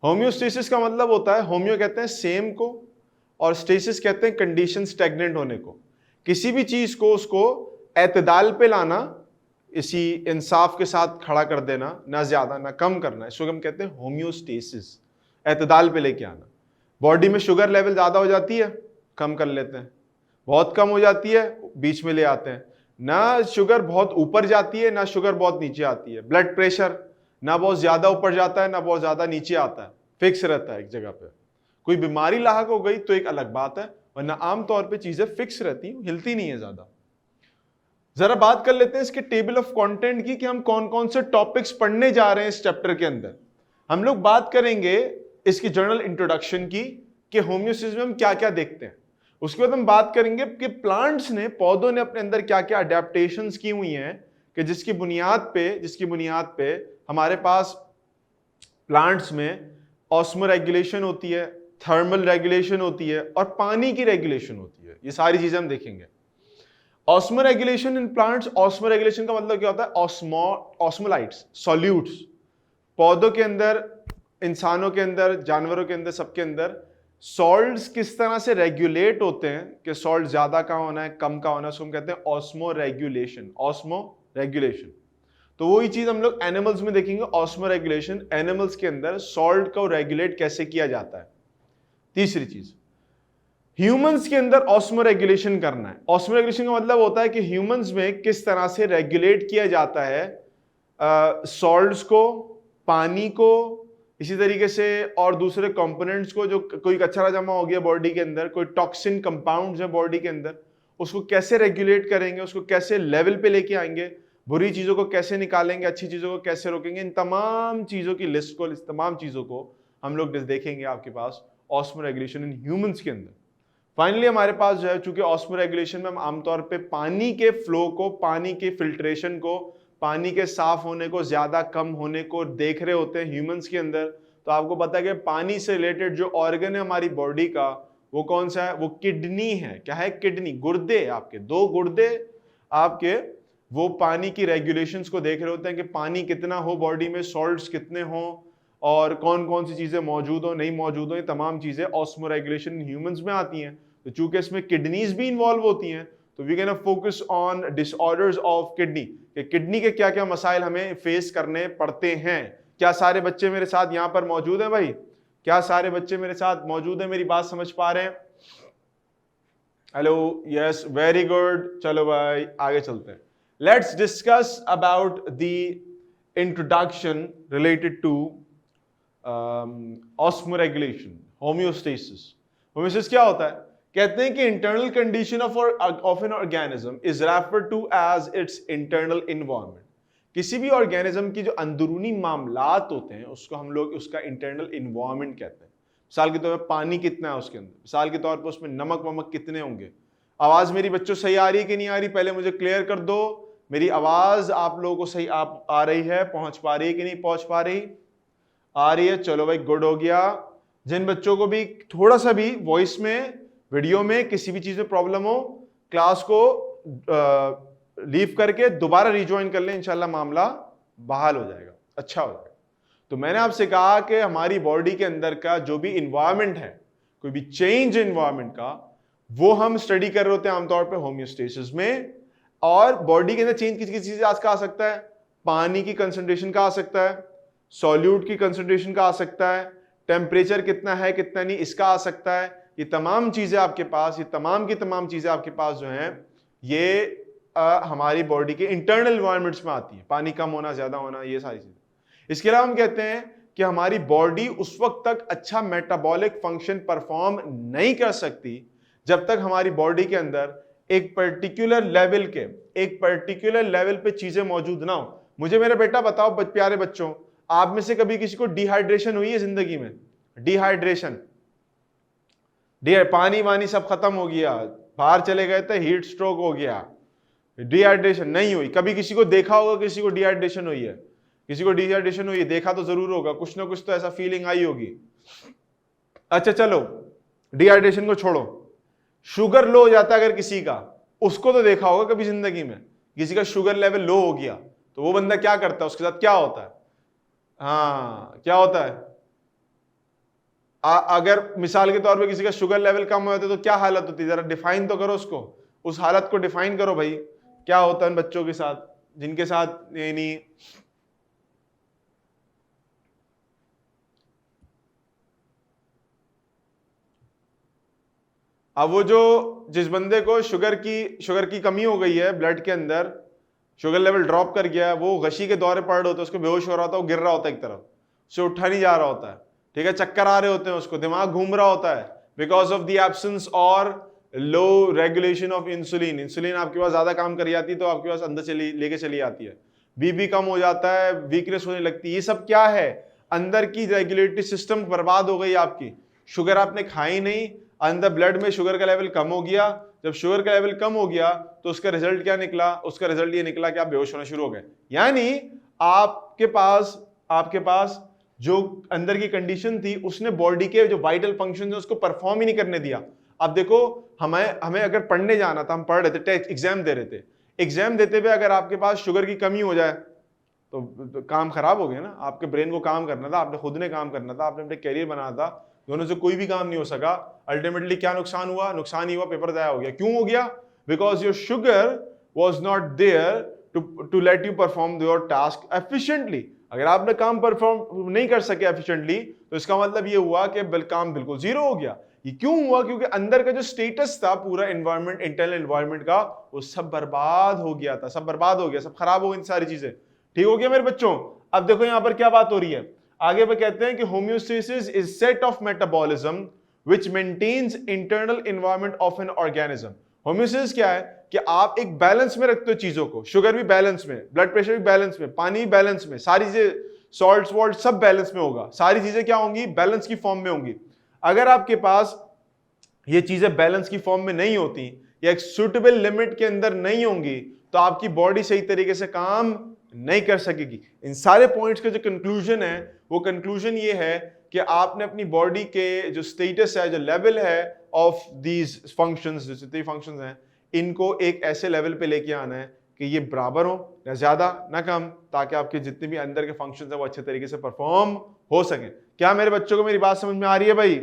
Homeostasis का मतलब होता है, होम्यो कहते हैं सेम को और स्टेसिस कहते हैं कंडीशन स्टैग्नेंट होने को। किसी भी चीज को उसको एतदाल पे लाना, इसी इंसाफ के साथ खड़ा कर देना, ना ज्यादा ना कम करना, इसको हम कहते हैं होम्योस्टेसिस, एतदाल पे लेके आना। बॉडी में शुगर लेवल ज्यादा हो जाती है, कम कर लेते हैं, बहुत कम हो जाती है, बीच में ले आते हैं। ना शुगर बहुत ऊपर जाती है, ना शुगर बहुत नीचे आती है। ब्लड प्रेशर ना बहुत ज्यादा ऊपर जाता है, ना बहुत ज्यादा नीचे आता है, फिक्स रहता है एक जगह पे। कोई बीमारी लाहक हो गई तो एक अलग बात है, वरना आमतौर पे चीजें फिक्स रहती, हिलती नहीं है ज्यादा। जरा बात कर लेते हैं इसके टेबल ऑफ कंटेंट की, कि हम कौन कौन से टॉपिक्स पढ़ने जा रहे हैं इस चैप्टर के अंदर। हम लोग बात करेंगे इसकी जनरल इंट्रोडक्शन की, कि होम्योस्टेसिस में हम क्या क्या देखते हैं। उसके बाद हम बात करेंगे कि प्लांट्स ने, पौधों ने अपने अंदर क्या क्या अडेप्टेशंस की हुई हैं, कि जिसकी बुनियाद पे हमारे पास प्लांट्स में ऑस्मोरेगुलेशन होती है, थर्मल रेगुलेशन होती है और पानी की रेगुलेशन होती है। ये सारी चीजें हम देखेंगे। ऑस्मोरेगुलेशन इन प्लांट्स, ऑस्मोरेगुलेशन का मतलब क्या होता है? ऑस्मोलाइट्स, सॉल्यूट्स, पौधों के अंदर, इंसानों के अंदर, जानवरों के अंदर, सबके अंदर सॉल्ट्स किस तरह से रेगुलेट होते हैं, कि सॉल्ट ज्यादा का होना है, कम का होना है, उसको हम कहते हैं ऑस्मोरेगुलेशन। ऑस्मोरेगुलेशन, तो वही चीज हम लोग एनिमल्स में देखेंगे, ऑस्मोरेगुलेशन, एनिमल्स के अंदर सॉल्ट को रेगुलेट कैसे किया जाता है। तीसरी चीज, ह्यूमंस के अंदर ऑस्मोरेगुलेशन करना है। ऑस्मोरेगुलेशन का मतलब होता है कि ह्यूमंस में किस तरह से रेगुलेट किया जाता है सॉल्ट्स को, पानी को, इसी तरीके से और दूसरे कंपोनेंट्स को। जो कोई कचरा जमा हो गया बॉडी के अंदर, कोई टॉक्सिन कंपाउंड्स है बॉडी के अंदर, उसको कैसे रेगुलेट करेंगे, उसको कैसे लेवल पे लेके आएंगे, बुरी चीजों को कैसे निकालेंगे, अच्छी चीजों को कैसे रोकेंगे। इन तमाम चीजों की लिस्ट को, इस तमाम चीजों को हम लोग देखेंगे आपके पास ऑस्मोरेगुलेशन इन ह्यूमंस के अंदर। फाइनली हमारे पास जो है, चूंकि ऑस्मोरेगुलेशन में हम आमतौर पे पानी के फ्लो को, पानी के फिल्ट्रेशन को, पानी के साफ होने को, ज्यादा कम होने को देख रहे होते हैं ह्यूमंस के अंदर। तो आपको पता है कि पानी से रिलेटेड जो ऑर्गन है हमारी बॉडी का, वो कौन सा है? वो किडनी है। क्या है? किडनी, गुर्दे, आपके 2 गुर्दे आपके, वो पानी की रेगुलेशंस को देख रहे होते हैं कि पानी कितना हो बॉडी में, सॉल्ट्स कितने हो और कौन कौन सी चीजें मौजूद हो, नहीं मौजूद हो। ये तमाम चीजें ऑस्मोरेगुलेशन ह्यूमंस में आती हैं। तो चूंकि इसमें किडनीज भी इन्वॉल्व होती हैं, तो we can focus on disorders of kidney, कि किडनी के क्या क्या मसाइल हमें फेस करने पड़ते हैं। क्या सारे बच्चे मेरे साथ यहां पर मौजूद हैं भाई? क्या सारे बच्चे मेरे साथ मौजूद हैं? मेरी बात समझ पा रहे हैं? Hello, yes, very good. चलो भाई आगे चलते हैं। Let's discuss about the introduction related to osmoregulation, homeostasis. Homeostasis क्या होता है? कहते हैं कि internal condition of an organism is referred to as its internal environment. किसी भी ऑर्गेनिज्म की जो अंदरूनी मामलात होते हैं, उसको हम लोग उसका इंटरनल इन्वायरमेंट कहते हैं। मिसाल के तौर पर पानी कितना है उसके अंदर, मिसाल के तौर पर उसमें नमक वमक कितने होंगे। आवाज मेरी बच्चों सही आ रही है कि नहीं आ रही? पहले मुझे क्लियर कर दो, मेरी आवाज आप लोगों को सही आ रही है, पहुंच पा रही है कि नहीं पहुंच पा रही? आ रही है, चलो भाई, गुड हो गया। जिन बच्चों को भी थोड़ा सा भी वॉइस में, वीडियो में किसी भी चीज में प्रॉब्लम हो, क्लास को लीव करके दोबारा रिज्वाइन कर ले, इंशाल्लाह मामला बहाल हो जाएगा, अच्छा हो जाएगा। तो मैंने आपसे कहा कि हमारी बॉडी के अंदर का जो भी इन्वायरमेंट है, कोई भी चेंज इन्वायरमेंट का, वो हम स्टडी कर रहे होते हैं आमतौर पर होम्योस्टेसिस में। और बॉडी के अंदर चेंज किसी चीज आज का आ सकता है, पानी की कंसंट्रेशन का आ सकता है, सॉल्यूट की कंसंट्रेशन का आ सकता है, टेम्परेचर कितना है कितना नहीं इसका आ सकता है। ये तमाम चीजें आपके पास, ये तमाम की तमाम चीजें आपके पास जो हैं, ये हमारी बॉडी के इंटरनल एनवायरनमेंट्स में आती है। पानी कम होना, ज्यादा होना, ये सारी चीजें। इसके अलावा हम कहते हैं कि हमारी बॉडी उस वक्त तक अच्छा मेटाबॉलिक फंक्शन परफॉर्म नहीं कर सकती जब तक हमारी बॉडी के अंदर एक पर्टिकुलर लेवल पे चीजें मौजूद ना हो। मुझे मेरा बेटा बताओ, प्यारे बच्चों, आप में से कभी किसी को डिहाइड्रेशन हुई है जिंदगी में? डिहाइड्रेशन, पानी वानी सब खत्म हो गया, बाहर चले गए थे, हीट स्ट्रोक हो गया, डिहाइड्रेशन नहीं हुई? कभी किसी को देखा होगा किसी को डिहाइड्रेशन हुई है? किसी को डिहाइड्रेशन हुई है? देखा तो जरूर होगा, कुछ ना कुछ तो ऐसा फीलिंग आई होगी। अच्छा चलो, डिहाइड्रेशन को छोड़ो, शुगर लो हो जाता है अगर किसी का, उसको तो देखा होगा कभी जिंदगी में। किसी का शुगर लेवल लो हो गया तो वो बंदा क्या करता है, उसके साथ क्या होता है? हाँ, क्या होता है? अगर मिसाल के तौर पे किसी का शुगर लेवल कम हो जाता है तो क्या हालत होती है, जरा डिफाइन तो करो उसको, उस हालत को डिफाइन करो भाई, क्या होता है बच्चों के साथ जिनके साथ यानी अब वो जो जिस बंदे को शुगर की कमी हो गई है ब्लड के अंदर, शुगर लेवल ड्रॉप कर गया है, वो गशी के दौरे पड़ रहे होते हैं, उसको बेहोश हो रहा होता है, वो गिर रहा होता है एक तरफ, उसे उठा नहीं जा रहा होता है, ठीक है, चक्कर आ रहे होते हैं, उसको दिमाग घूम रहा होता है बिकॉज ऑफ द एब्सेंस और लो रेगुलेशन ऑफ इंसुलिन। इंसुलिन आपके पास ज्यादा काम कर जाती है तो आपके पास अंदर चली लेके चली आती है, बीपी कम हो जाता है, वीकनेस होने लगती है। ये सब क्या है, अंदर की रेगुलेटरी सिस्टम बर्बाद हो गई आपकी, शुगर आपने खाई नहीं, अंदर ब्लड में शुगर का लेवल कम हो गया, जब शुगर का लेवल कम हो गया तो उसका रिजल्ट क्या निकला, उसका रिजल्ट ये निकला कि आप बेहोश होना शुरू हो गए। यानी आपके पास जो अंदर की कंडीशन थी उसने बॉडी के जो वाइटल फंक्शन है उसको परफॉर्म ही नहीं करने दिया। अब देखो हमें अगर पढ़ने जाना था, हम पढ़ रहे थे, एग्जाम दे रहे थे, एग्जाम देते हुए अगर आपके पास शुगर की कमी हो जाए तो काम खराब हो गया ना, आपके ब्रेन को काम करना था, आपने खुद ने काम करना था, आपने अपने कैरियर बनाना था, दोनों से कोई भी काम नहीं हो सका। अल्टीमेटली क्या नुकसान हुआ, नुकसान ही हुआ, पेपर ज़ाया हो गया। क्यों हो गया? Because your sugar was not there to let you perform your task efficiently. अगर आपने काम परफॉर्म नहीं कर सके एफिशिएंटली तो इसका मतलब ये हुआ कि काम बिल्कुल जीरो हो गया। ये क्यों हुआ? क्योंकि अंदर का जो स्टेटस था पूरा एनवायरनमेंट, इंटरनल एनवायरनमेंट का, वो सब बर्बाद हो गया था, सब बर्बाद हो गया, सब खराब हो गई सारी चीजें। ठीक हो गया मेरे बच्चों? अब देखो यहां पर क्या बात हो रही है, आगे पे कहते हैं कि homeostasis is set of metabolism which maintains internal environment of an organism. Homeostasis क्या है कि आप एक बैलेंस में रखते हो चीजों को, शुगर भी बैलेंस में, ब्लड प्रेशर भी बैलेंस में, पानी भी बैलेंस में, सारी चीजें, सॉल्ट वॉल्ट सब बैलेंस में होगा, सारी चीजें क्या होंगी? बैलेंस की फॉर्म में होंगी। अगर आपके पास ये चीजें बैलेंस की फॉर्म में नहीं होती या एक सुटेबल लिमिट के अंदर नहीं होंगी तो आपकी बॉडी सही तरीके से काम नहीं कर सकेगी। इन सारे पॉइंट्स का जो कंक्लूजन है वो कंक्लूजन ये है कि आपने अपनी बॉडी के जो स्टेटस है, जो लेवल है ऑफ दीज फंक्शंस, जो जितने फंक्शंस हैं, इनको एक ऐसे लेवल पे लेके आना है कि ये बराबर हो, ना ज्यादा ना कम, ताकि आपके जितने भी अंदर के फंक्शंस हैं वो अच्छे तरीके से परफॉर्म हो सके। क्या मेरे बच्चों को मेरी बात समझ में आ रही है भाई?